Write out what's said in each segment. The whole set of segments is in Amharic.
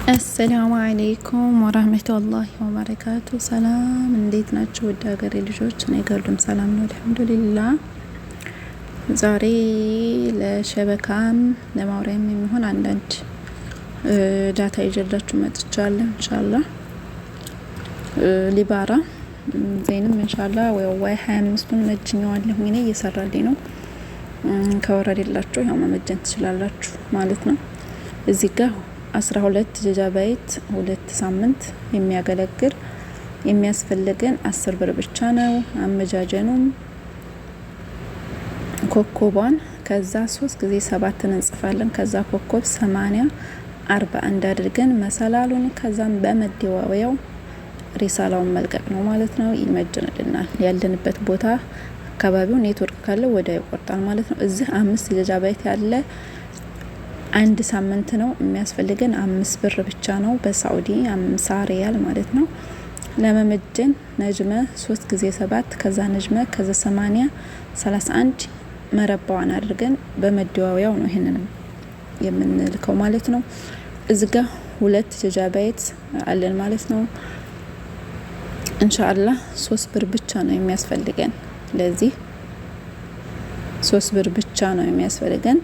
አሰላሙ አለይኩም ወራህመቱላሂ ወበረካቱ። ሰላም እንዴት ናችሁ? ወደ ሀገሬ ልጆች እኔ ጋርም ሰላም ነው አልሐምዱሊላህ። ዛሬ ለሸበካም ለማውሪያም የሚሆን አንዳንድ ዳታ ይዤላችሁ መጥቻለሁ። ኢንሻአላህ ሊባራ ዘይንም ኢንሻአላህ ወይ 25ቱን መጅኘዋለሁ እኔ እየሰራልኝ ነው። ከወረደላችሁ ያው መመጀን ትችላላችሁ ማለት ነው። እዚህ ጋር 12 ጂጋባይት 2 ሳምንት የሚያገለግል የሚያስፈልገን 10 ብር ብቻ ነው። አመጃጀኑም ኮኮቧን ከዛ 3 ጊዜ 7 እንጽፋለን። ከዛ ኮኮብ 80 41 አድርገን መሰላሉን ከዛም በመደዋወያው ሪሳላውን መልቀቅ ነው ማለት ነው። ይመጀንልናል። ያለንበት ቦታ አካባቢው ኔትወርክ ካለ ወደ ይቆርጣል ማለት ነው። እዚህ 5 ጂጋባይት ያለ አንድ ሳምንት ነው የሚያስፈልገን 5 ብር ብቻ ነው በሳዑዲ 50 ሪያል ማለት ነው። ለመመጀን ነጅመ 3 ጊዜ 7 ከዛ ነጅመ ከዛ 80 31 መረባዋን አድርገን በመደዋወያው ነው ይሄንን የምንልከው ማለት ነው። እዚህ ጋር 2 ጂጋባይት አለን ማለት ነው። ኢንሻአላህ 3 ብር ብቻ ነው የሚያስፈልገን። ለዚህ 3 ብር ብቻ ነው የሚያስፈልገን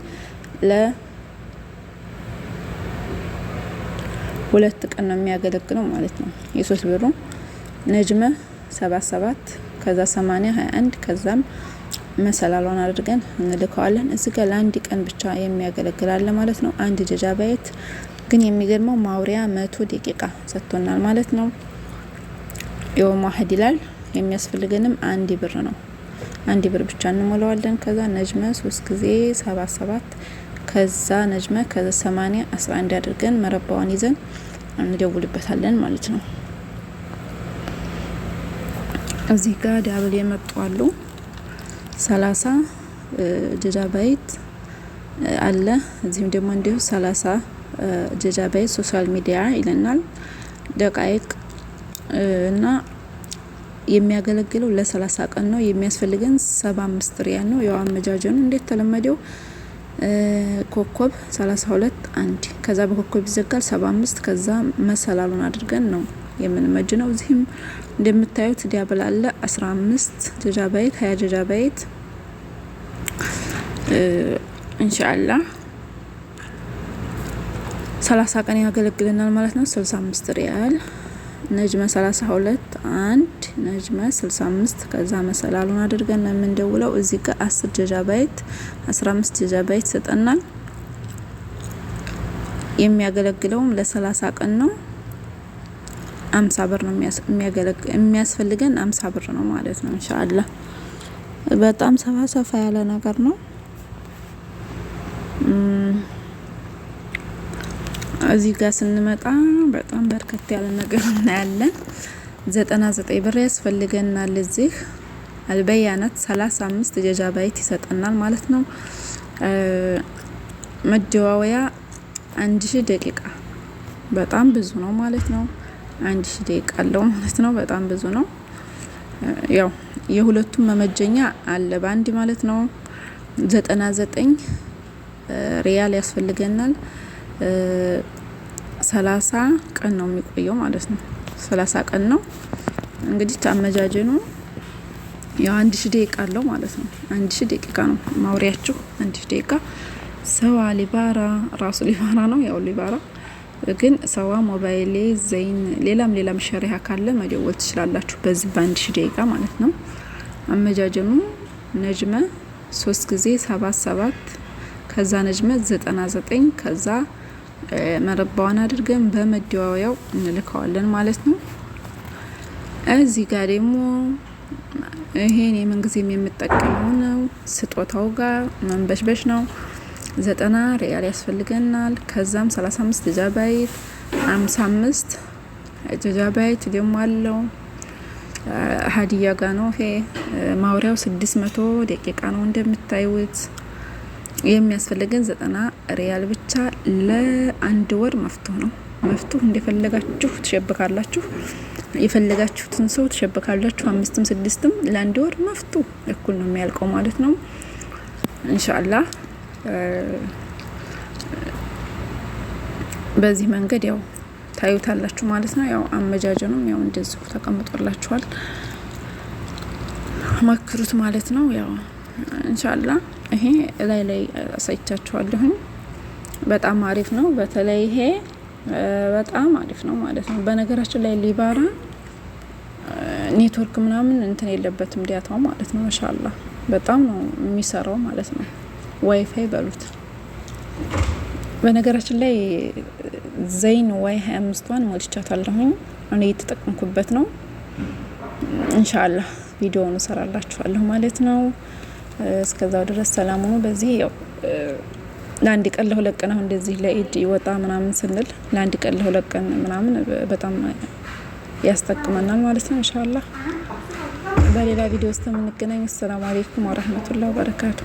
ሁለት ቀን ነው የሚያገለግለው ማለት ነው። የ3 ብሩ ነጅመ 77 ከዛ 80 21 ከዛም መሰላሏን አድርገን እንልከዋለን። እዚህ ጋር ለአንድ ቀን ብቻ የሚያገለግላል ማለት ነው። 1 ጂጋባይት ግን የሚገርመው ማውሪያ 100 ደቂቃ ሰጥቶናል ማለት ነው። የውም ዋህድ ይላል። የሚያስፈልገንም 1 ብር ነው። 1 ብር ብቻ እንሞላዋለን። ከዛ ነጅመ 3 ጊዜ 77 ከዛ ነጅመ ከዛ 80 11 አድርገን መረባውን ይዘን እንደውልበታለን ማለት ነው። እዚህ ጋር ዳብል የመጡ አሉ 30 ጂጋባይት አለ። እዚህም ደግሞ እንዲሁ 30 ጂጋባይት ሶሻል ሚዲያ ይለናል። ደቃይቅ እና የሚያገለግለው ለ30 ቀን ነው። የሚያስፈልገን 75 ሪያል ነው። ያው አመጃጀኑ እንዴት ተለመደው ኮኮብ 32 1 ከዛ በኮኮብ ይዘጋል 75 ከዛ መሰላሉን አድርገን ነው የምንመጅነው። እዚህም እንደምታዩት ዲያብል አለ 15 ጂጋባይት 20 ጂጋባይት ኢንሻአላህ 30 ቀን ያገለግለናል ማለት ነው። 65 ሪያል ነጅመ 32 1 ነጅመ 65 ከዛ መሰላሉን አድርገን ነው የምንደውለው። እዚህ ጋር 10 ጂጋባይት 15 ጂጋባይት ሰጠናል። የሚያገለግለውም ለ30 ቀን ነው። 50 ብር ነው የሚያስፈልገን 50 ብር ነው ማለት ነው። ኢንሻአላህ በጣም ሰፋ ያለ ነገር ነው። እዚህ ጋር ስንመጣ በጣም በርከት ያለ ነገር እናያለን። 99 ብር ያስፈልገናል። እዚህ አልበያናት 35 ጂጋባይት ይሰጠናል ማለት ነው። መደዋወያ 1000 ደቂቃ በጣም ብዙ ነው ማለት ነው። 1000 ደቂቃ አለው ማለት ነው። በጣም ብዙ ነው። ያው የሁለቱም መመጀኛ አለ ባንዲ ማለት ነው። 99 ሪያል ያስፈልገናል። 30 ቀን ነው የሚቆየው ማለት ነው። 30 ቀን ነው እንግዲህ ታመጃጀኑ ያው 1000 ደቂቃ አለው ማለት ነው። 1000 ደቂቃ ነው ማውሪያችሁ 1000 ደቂቃ። ሰዋ ሊባራ ራሱ ሊባራ ነው። ያው ሊባራ ግን ሰዋ ሞባይሌ ዘይን ሌላም ሸሪሃ ካለ መደወል ትችላላችሁ በዚህ በ1000 ደቂቃ ማለት ነው። አመጃጀኑ ነጅመ 3 ጊዜ 77 ከዛ ነጅመ 99 ከዛ መረባውን አድርገን በመደዋወያው እንልከዋለን ማለት ነው። እዚህ ጋር ደግሞ ይሄን የምንጊዜም የምጠቀመው ነው። ስጦታው ጋር መንበሽበሽ ነው። 90 ሪያል ያስፈልገናል። ከዛም 35 ጂጋባይት 55 ጂጋባይት ደግሞ አለው ሀዲያ ጋር ነው። ይሄ ማውሪያው 600 ደቂቃ ነው እንደምታዩት። የሚያስፈልገን 90 ሪያል ብቻ ለ1 ወር መፍቱህ ነው። መፍቱህ እንደፈለጋችሁ ትሸብካላችሁ። የፈለጋችሁትን ሰው ትሸብካላችሁ። 5ም 6ም ለ1 ወር መፍቱህ እኩል ነው የሚያልቀው ማለት ነው። ኢንሻአላህ በዚህ መንገድ ያው ታዩታላችሁ ማለት ነው። ያው አመጃጀኑም ያው እንደዚሁ ተቀምጦላችኋል፣ መክሩት ማለት ነው። ያው ኢንሻአላህ ይሄ ላይ አሳይቻችኋለሁኝ። በጣም አሪፍ ነው። በተለይ ይሄ በጣም አሪፍ ነው ማለት ነው። በነገራችን ላይ ሊባራ ኔትወርክ ምናምን እንትን የለበትም ዳታው ማለት ነው። ማሻአላህ በጣም ነው የሚሰራው ማለት ነው። ዋይፋይ በሉት። በነገራችን ላይ ዘይን ዋይ 25ን ሞልቻታለሁኝ እኔ እየተጠቀምኩበት ነው። ኢንሻአላህ ቪዲዮውን እሰራላችኋለሁ ማለት ነው። እስከዛው ድረስ ሰላም ሁኑ። በዚህ ያው ለአንድ ቀን ለሁለት ቀን አሁን እንደዚህ ለኢድ ይወጣ ምናምን ስንል ለአንድ ቀን ለሁለት ቀን ምናምን በጣም ያስጠቅመናል ማለት ነው። ኢንሻአላህ በሌላ ቪዲዮ ውስጥ የምንገናኝ። አሰላሙ አለይኩም ወራህመቱላሂ ወበረካቱ።